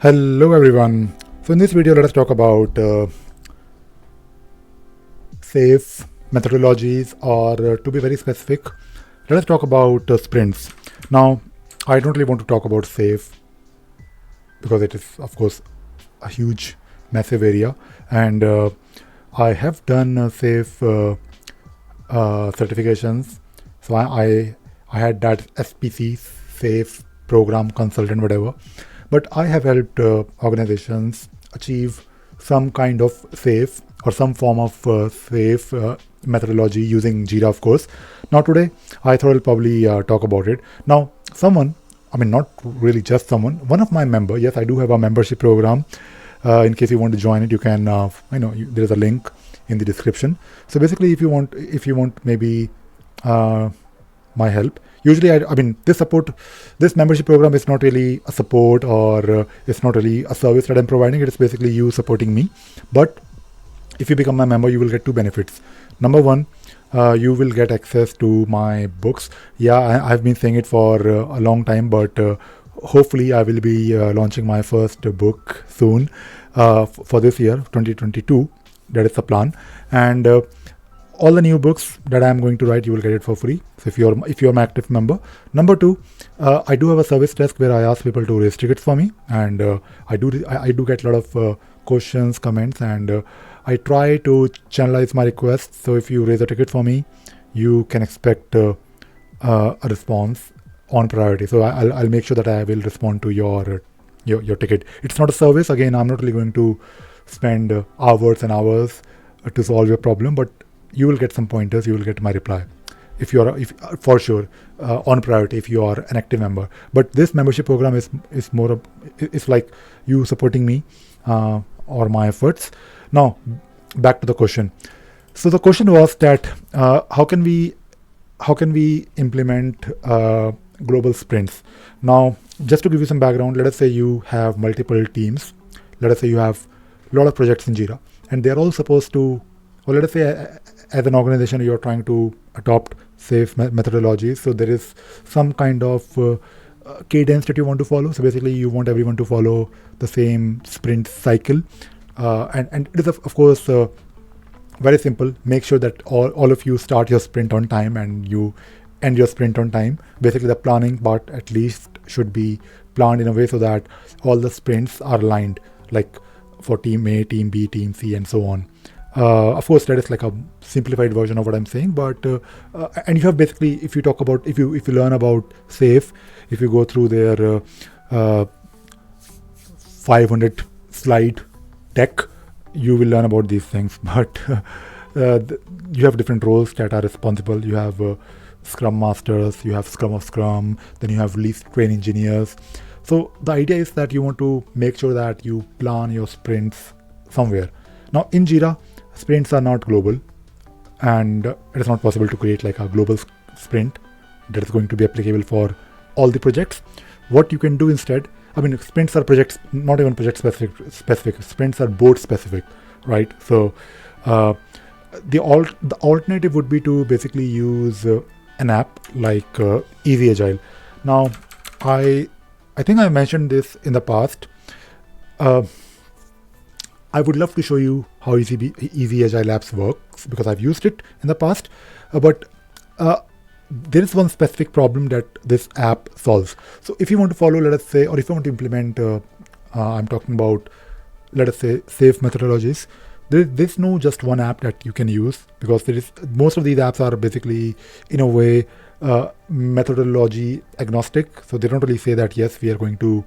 Hello everyone. So in this video, let us talk about safe methodologies, or to be very specific, let us talk about sprints. Now, I don't really want to talk about safe because it is, of course, a huge, massive area, and I have done safe certifications. So I had that SPC, safe program consultant, whatever. But I have helped organizations achieve some kind of safe or some form of safe methodology using Jira, of course. Now today, I thought I'll probably talk about it. Now, not really just someone, one of my members, yes, I do have a membership program. In case you want to join it, you can, there's a link in the description. So basically, if you want maybe my help. Usually, this membership program is not really a support, or it's not really a service that I'm providing. It is basically you supporting me. But if you become my member, you will get two benefits. Number one, you will get access to my books. Yeah, I've been saying it for a long time, but hopefully I will be launching my first book soon for this year, 2022. That is the plan. And all the new books that I am going to write, you will get it for free. So if you're my active member. Number two, I do have a service desk where I ask people to raise tickets for me, and I do get a lot of questions, comments, and I try to channelize my requests. So if you raise a ticket for me, you can expect a response on priority. So I'll make sure that I will respond to your ticket. It's not a service. Again, I'm not really going to spend hours and hours to solve your problem, but you will get some pointers. You will get my reply if for sure on priority if you are an active member. But this membership program is more of, it's like you supporting me or my efforts. Now back to the question. So the question was that how can we implement global sprints? Now, just to give you some background, let us say you have multiple teams. Let us say you have a lot of projects in Jira, and they're all supposed to, or let us say as an organization, you're trying to adopt safe methodologies. So there is some kind of cadence that you want to follow. So basically, you want everyone to follow the same sprint cycle. And it is, of course, very simple. Make sure that all of you start your sprint on time and you end your sprint on time. Basically, the planning part at least should be planned in a way so that all the sprints are aligned, like for team A, team B, team C, and so on. Of course, that is like a simplified version of what I'm saying, but and you have basically, if you learn about SAFe, if you go through their 500 slide deck, you will learn about these things. But you have different roles that are responsible. You have Scrum Masters, you have Scrum of Scrum, then you have lead train engineers. So the idea is that you want to make sure that you plan your sprints somewhere. Now in Jira, sprints are not global, and it is not possible to create like a global sprint that is going to be applicable for all the projects. What you can do instead, sprints are projects, not even project specific. Sprints are board specific, right? So the alternative would be to basically use an app like Easy Agile. Now, I think I mentioned this in the past. I would love to show you how Easy Agile apps works because I've used it in the past. But there is one specific problem that this app solves. So if you want to follow, let us say, or if you want to implement, I'm talking about, let us say, safe methodologies, there's no just one app that you can use, because most of these apps are basically, in a way, methodology agnostic. So they don't really say that, yes, we are going to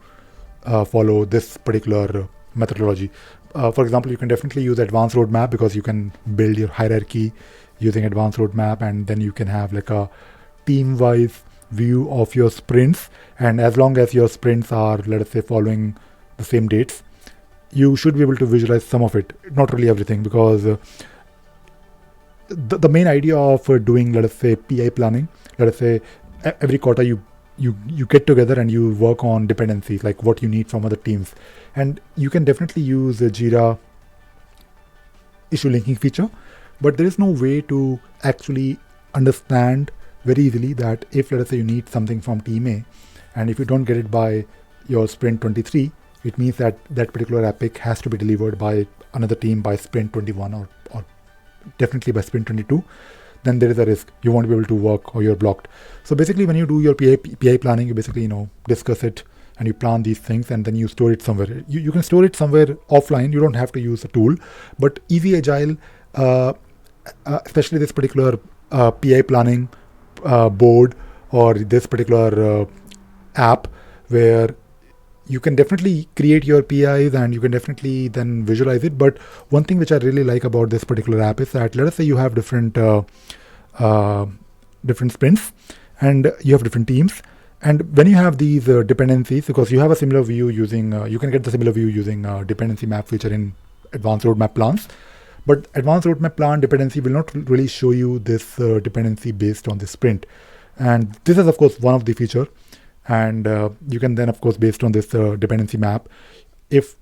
follow this particular methodology. For example, you can definitely use advanced roadmap because you can build your hierarchy using advanced roadmap, and then you can have like a team-wise view of your sprints. And as long as your sprints are, let us say, following the same dates, you should be able to visualize some of it, not really everything, because the main idea of doing, let us say, PI planning, let us say every quarter you get together and you work on dependencies, like what you need from other teams. And you can definitely use a Jira issue linking feature, but there is no way to actually understand very easily that if, let us say, you need something from team A, and if you don't get it by your sprint 23, it means that that particular epic has to be delivered by another team by sprint 21 or definitely by sprint 22, then there is a risk you won't be able to work or you're blocked. So basically when you do your PI planning, you basically, discuss it and you plan these things and then you store it somewhere. You can store it somewhere offline. You don't have to use a tool, but Easy Agile, especially this particular PI planning board or this particular app where you can definitely create your PIs and you can definitely then visualize it. But one thing which I really like about this particular app is that, let us say you have different sprints and you have different teams. And when you have these dependencies, because you have a similar view using, you can get the similar view using dependency map feature in advanced roadmap plans. But advanced roadmap plan dependency will not really show you this dependency based on the sprint. And this is, of course, one of the feature. And you can then, of course, based on this dependency map, if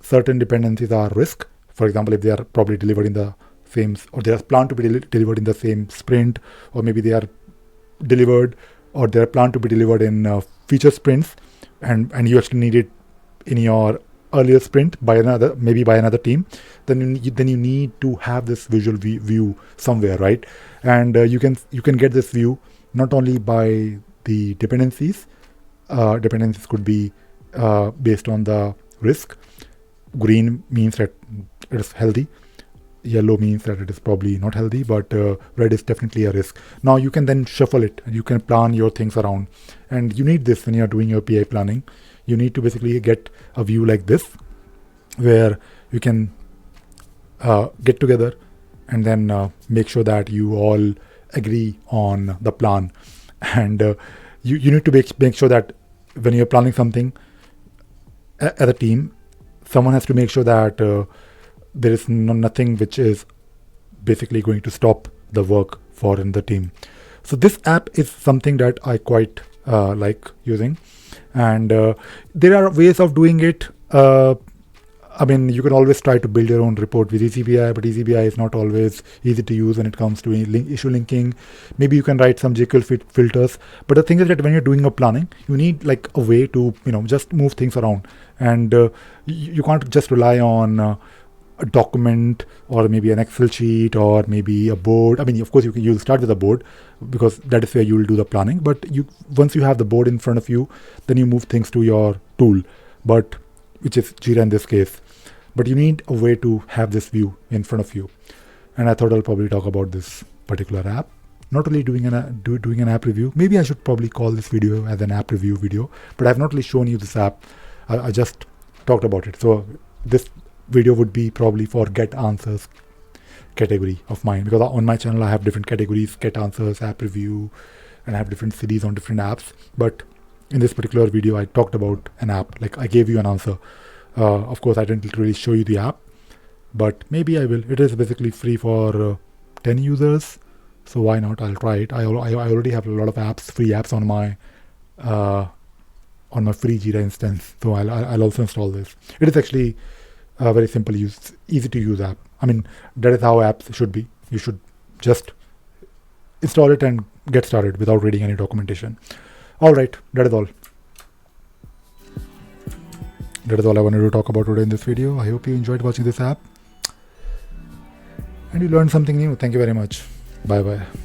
certain dependencies are risk, for example, if they are probably delivered in the same, or they are planned to be delivered in the same sprint, or maybe they are delivered, or they are planned to be delivered in future sprints, and you actually need it in your earlier sprint by another team, then you need to have this visual view somewhere, right? And you can get this view not only by the dependencies. Dependencies could be based on the risk. Green means that it is healthy. Yellow means that it is probably not healthy, but red is definitely a risk. Now you can then shuffle it and you can plan your things around. And you need this when you're doing your PI planning. You need to basically get a view like this where you can get together and then make sure that you all agree on the plan. And you need to make sure that when you're planning something as a team, someone has to make sure that there is nothing which is basically going to stop the work for in the team. So this app is something that I quite like using, and there are ways of doing it. I mean, you can always try to build your own report with EasyBI, but EasyBI is not always easy to use when it comes to issue linking. Maybe you can write some JQuery filters. But the thing is that when you're doing a planning, you need like a way to, just move things around. And you can't just rely on a document or maybe an Excel sheet or maybe a board. I mean, of course, you'll start with a board because that is where you will do the planning. But once you have the board in front of you, then you move things to your tool, which is Jira in this case. But you need a way to have this view in front of you. And I thought I'll probably talk about this particular app. Not really doing an app review. Maybe I should probably call this video as an app review video, but I've not really shown you this app. I just talked about it. So this video would be probably for GetAnswers category of mine, because on my channel I have different categories: GetAnswers, app review, and I have different series on different apps. But in this particular video, I talked about an app, like I gave you an answer. Of course, I didn't really show you the app, but maybe I will. It is basically free for 10 users, so why not? I'll try it. I already have a lot of apps, free apps on my free Jira instance, so I'll also install this. It is actually a very simple use, easy to use app. I mean, that is how apps should be. You should just install it and get started without reading any documentation. All right, that is all. That is all I wanted to talk about today in this video. I hope you enjoyed watching this app and you learned something new. Thank you very much. Bye bye.